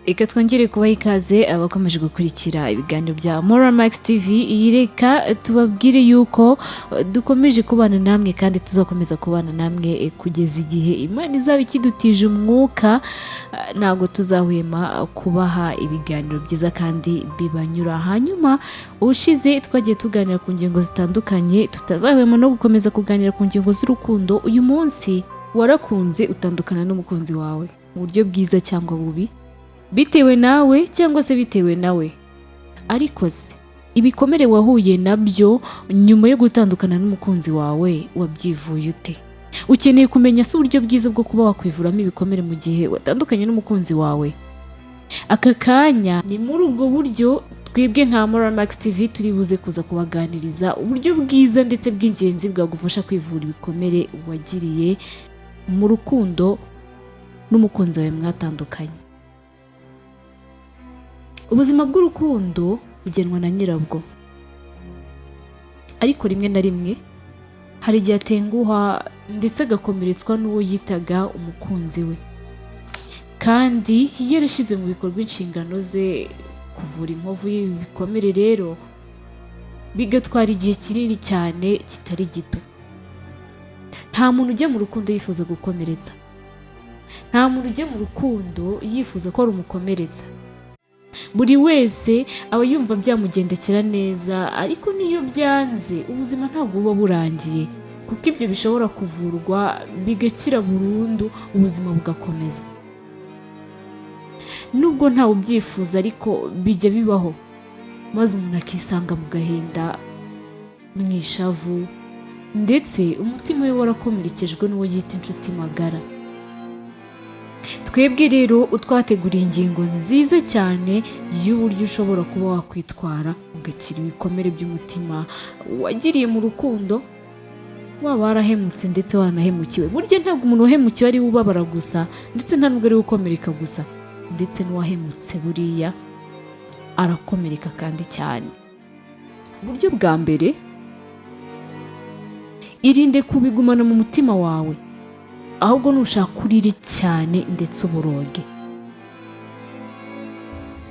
Reka twongere kubaha ikaze abakomeje gukurikira ibiganiro bya Max TV. Reka tubabwire yuko dukomeje kubana namwe kandi tuzakomeza kubana namwe kugeza igihe Imana izaba ikidutije umwuka. Ntabwo tuzahwema kubaha ibiganiro byiza kandi bibanyura. Hanyuma ushize twagiye tuganira ku ngingo zitandukanye, tutazahwema no gukomeza kuganira ku ngingo z'urukundo. Uyu munsi warakunze utandukana n'umukunzi wawe mu buryo bwiza cyangwa bubi, bitewe nawe cyangwa se bitewe nawe. Ariko se ibikomere wahuye nabyo nyuma yo gutandukana n'umukunzi wawe wabyivuye ute? Ukeneye kumenya se uburyo bwiza bwo kuba wakwivuramo ibikomere mu gihe watandukanye n'umukunzi wawe? Aka kanya ni muri ubwo buryo twebwe nka Max TV turi buze kuza kubaganiriza uburyo bwiza ndetse bw'ingenzi bwagufasha kwivura ibikomere wagiriye mu rukundo n'umukunzi wawe mwatandukanye. Ubuzima bw'urukundo bugenwa na nyirabwo, ariko rimwe na rimwe hari igihe atenguha ndetse agakomeretswa n'uwo yitaga umukunzi we, kandi yarashyize mu bikorwa inshingano ze kuvura inkovu y'ibi bikomere. Rero bigatwara igihe kinini cyane kitari gito. Nta muntu ujya mu rukundo yifuza gukomeretsa, nta muntu ujya mu rukundo yifuza ko rumukomeretsa. Buri wese aba yumva byamugendekera neza, ariko niyo byanze ubuzima ntabwo buba burangiye, kuko ibyo bishobora kuvurwa bigakira burundu, ubuzima bugakomeza. Nubwo ntawe ubyifuza ariko bijya bibaho, maze umuntu akisanga mu gahinda, mu ishavu, ndetse umutima we warakomerekejwe n'uwo yita inshuti magara. Twebwe rero twateguriye ingingo nziza cyane y'uburyo ushobora kuba wakwitwara ugakira ibikomere by'umutima wagiriye mu rukundo, waba warahemutse ndetse waranahemukiwe. Burya ntabwo umuntu wahemukiwe ari we ubabara gusa, ndetse nta nubwo ari we ukomereka gusa, ndetse n'uwahemutse buriya arakomereka kandi cyane. Uburyo bwa mbere, irinde kubigumana mu mutima wawe, ahubwo nushaka urire cyane ndetse uboroge.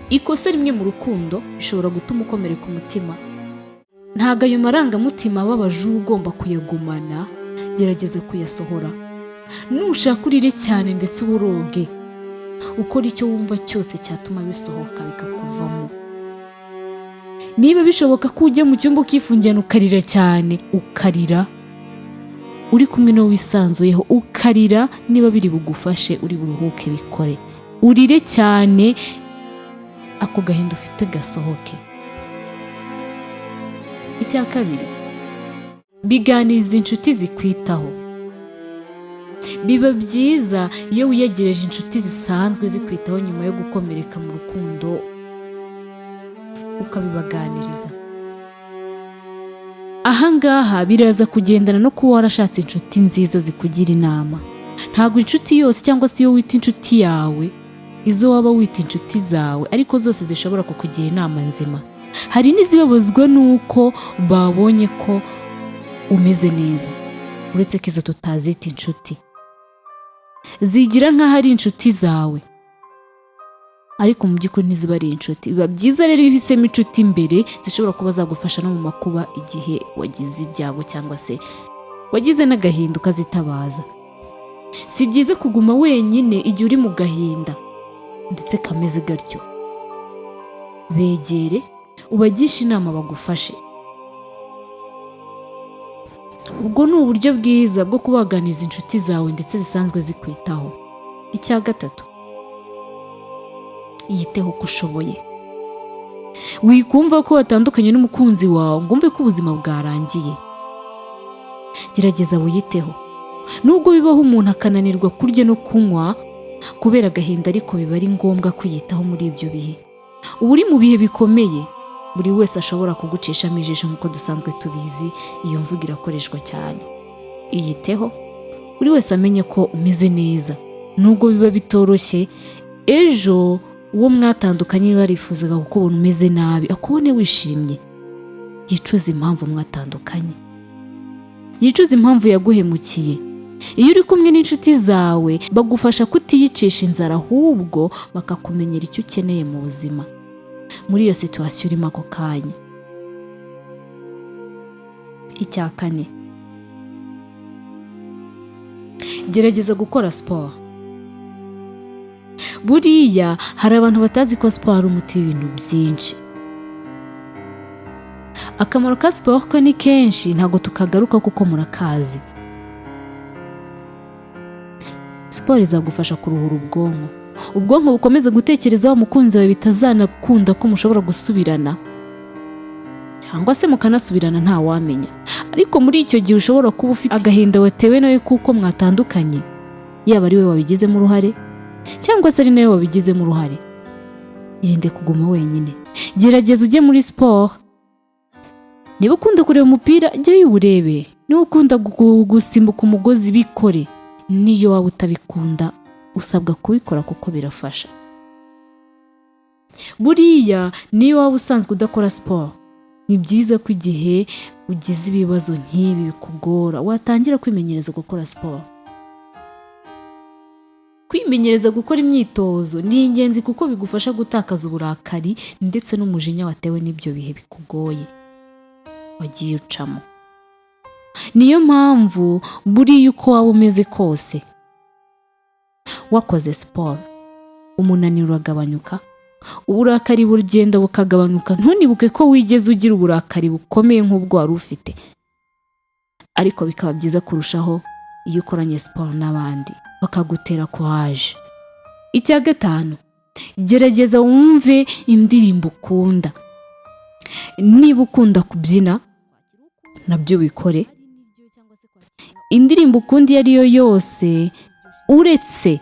Ikosa rimwe mu rukundo bishobora gutuma ukomereka umutima. Ntabwo ayo marangamutima ababaje ugomba kuyagumana, gerageza kuyasohora. Nushaka urire cyane ndetse uboroge, ukora icyo wumva cyose cyatuma bisohoka bikakuvamo. Niba bishoboka ko ujya mu cyumba ukifungirana ukarira cyane, ukarira uri kumwe n'uwo wisanzuyeho, ukarira, niba biri bugufashe uri buruhuke bikore. Urire cyane, ako gahinda ufite gasohoke. Icya kabiri, biganiriza inshuti zikwitaho. Biba byiza iyo wiyegereje inshuti zisanzwe zikwitaho nyuma yo gukomereka mu rukundo, ukabibaganiriza. Ahangaha biraza kugendana no kuba warashatse inshuti nziza zikugira inama. Ntabwo inshuti yose cyangwa se iyo wita inshuti yawe, izo waba wita inshuti zawe, ariko zose zishobora kukugira inama nzima. Hari n'izibabazwa n'uko babonye ko umeze neza, uretse ko izo tutazita inshuti. Zigira nk'aho ari inshuti zawe, ariko mu by'ukuri ntiziba ari inshuti. Biba byiza rero iyo uhisemo inshuti imbere zishobora kuba zagufasha no mu makuba igihe wagize ibyago cyangwa se wagize n'agahinda ukazitabaza. Si byiza kuguma wenyine igihe uri mu gahinda ndetse kameze gatyo. Begere, ubagishe inama bagufashe. Ubwo ni uburyo bwiza bwo kubaganiza inshuti zawe ndetse zisanzwe zikwitaho. Icya gatatu, yiteho ko ushoboye. Wikumva ko watandukanye n'umukunzi wawe ngo umve ko ubuzima bwarangiye. Gerageza wiyiteho. Nubwo bibaho umuntu akananirwa kurya no kunywa kubera agahinda, ariko biba ari ngombwa kwiyitaho muri ibyo bihe. Uba uri mu bihe bikomeye, buri wese ashobora kugucishamo ijisho nk'uko dusanzwe tubizi, iyo mvugo irakoreshwa cyane. Iyiteho, buri wese amenye ko umeze neza. Nubwo biba bitoroshye, ejo uwo mwatandukanye barifuzaga kukubona umeze nabi, akubone wishimye. Yicuza impamvu mwatandukanye, yicuza impamvu yaguhemukiye, Iyo uri kumwe n'inshuti zawe bagufasha kutiyicisha inzara, ahubwo bakakumenyera icyo ukeneye mu buzima muri iyo situation urimo ako kanya. Icya kane, gerageza gukora siporo. Buriya hari abantu batazi ko siporo ari umuti w'ibintu byinshi. Akamaro ka siporo ko ni kenshi, ntabwo tukagaruka kuko murakazi. Siporo izagufasha kuruhura ubwonko bukomeza gutekerezaho umukunzi wawe bitazanakunda ko mushobora gusubirana, cyangwa se mukanasubirana nta wamenya. Ariko muri icyo gihe ushobora kuba ufite agahinda watewe nawe kuko mwatandukanye, yaba ari we wabigizemo uruhare cyangwa se ari nawe wabigizemo uruhare. Irinde kuguma wenyine, gerageza ujye muri siporo. Niba ukunda kureba umupira, jyayo uwurebe. Niba ukunda gusimbuka umugozi, bikore. Niyo waba utabikunda, usabwa kubikora kuko birafasha. Buriya niyo waba usanzwe udakora siporo, ni byiza ko igihe ugize ibibazo nk'ibi bikugora watangira kwimenyereza gukora siporo. Kwimenyereza gukora imyitozo ni ingenzi kuko bigufasha gutakaza uburakari ndetse n'umujinya watewe n'ibyo bihe bikugoye wagiye ucamo. Niyo mpamvu buriya uko waba umeze kose, wakoze siporo, umunaniro uragabanyuka, uburakari bugenda bukagabanuka. Ntunibuke ko wigeze ugira uburakari bukomeye nk'ubwo wari ufite, ariko bikaba byiza kurushaho iyo ukoranye siporo n'abandi bakagutera courage. Icya gatanu, gerageza wumve indirimbo ukunda. Niba ukunda kubyina, nabyo bikore. Indirimbo ukunda iyo ari yo yose, uretse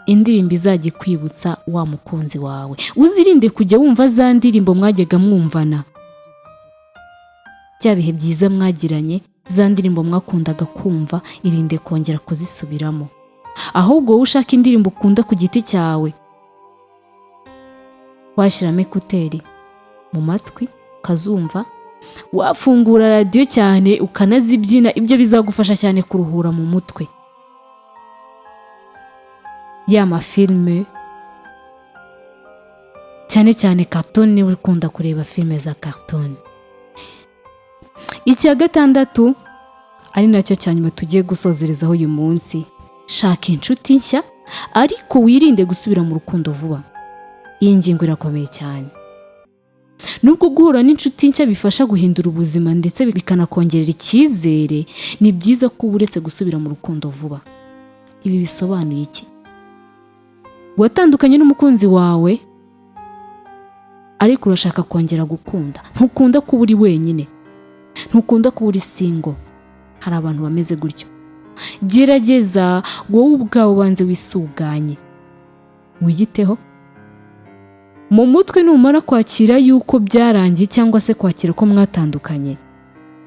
indirimbo izajya ikwibutsa wa mukunzi wawe. Uzirinde kujya wumva za ndirimbo mwajyaga mwumvana, bya bihe byiza mwagiranye, za ndirimbo mwakundaga kumva, irinde kongera kuzisubiramo. Ahubwo wowe ushaka indirimbo ukunda ku giti cyawe, washyiramo ekuteri mu matwi ukazumva, wafungura radiyo cyane ukanazibyina. Ibyo bizagufasha cyane kuruhura mu mutwe. Ya mafilme, cyane cyane cartoon, niba ukunda kureba filme za cartoon. Icya gatandatu, ari nacyo cya nyuma tugiye gusozerezaho uyu munsi, shaka inshuti nshya ariko wirinde gusubira mu rukundo vuba. Iyi ngingo irakomeye cyane. Nubwo guhura n'inshuti nshya bifasha guhindura ubuzima ndetse bikanakongerera icyizere, ni byiza ko uretse gusubira mu rukundo vuba. Ibi bisobanuye iki? Watandukanye n'umukunzi wawe ariko urashaka kongera gukunda. Ntukunda kuba uri wenyine, ntukunda kuba uri single. Hari abantu bameze gutyo. Gerageza wowe ubwawe ubanze wisuganye, wiyiteho mu mutwe. Numara kwakira yuko byarangiye cyangwa se kwakira ko mwatandukanye,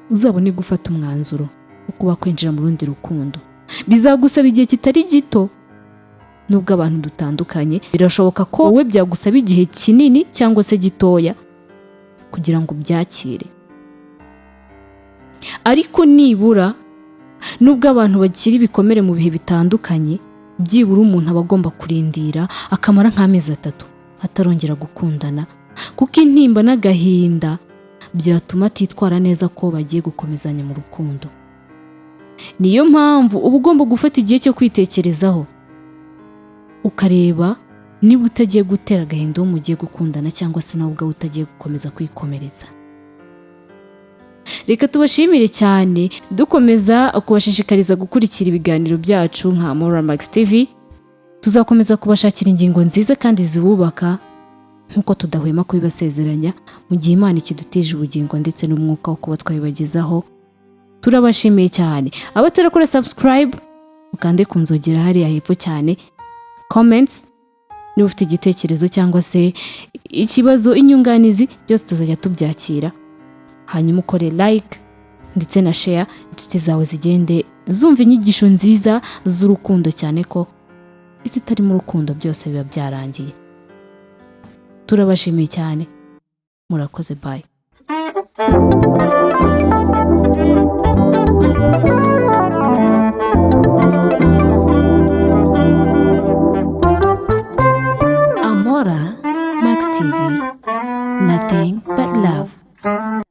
uzabone gufata umwanzuro wo kuba kwinjira mu rundi rukundo. Bizagusaba igihe kitari gito. Nubwo abantu dutandukanye, birashoboka ko wowe byagusaba igihe kinini cyangwa se gitoya kugira ngo ubyakire. Ariko nibura, nubwo abantu bagira ibikomere mu bihe bitandukanye, byibura umuntu aba agomba kurindira akamara nk'amezi 3 atarongera gukundana, kuko intimba n'agahinda byatuma atitwara neza ko bagiye gukomezanya mu rukundo. Niyo mpamvu uba ugomba gufata igihe cyo kwitekerezaho, ukareba niba utagiye gutera agahinda uwo mugiye gukundana cyangwa se nawe ubwawe utagiye gukomeza kwikomeretsa. Reka tubashimire cyane, dukomeza kubashishikariza gukurikira ibiganiro byacu nka Max TV. Tuzakomeza kubashakira ingingo nziza kandi zibubaka nk'uko tudahwema kubibasezeranya, mu gihe Imana ikidutije ubugingo ndetse n'umwuka wo kuba twabibagezaho. Turabashimiye cyane. Abatarakora subscribe, ukande ku nzogera hariya hepfo cyane. Comments, niba ufite igitekerezo cyangwa se ikibazo, inyunganizi, byose tuzajya tubyakira. Hanyuma ukore like ndetse na share, inshuti zawe zigende zumva inyigisho nziza z'urukundo, cyane ko izitari mu rukundo byose biba byarangiye. Turabashimiye cyane, murakoze, bye. nothing but love.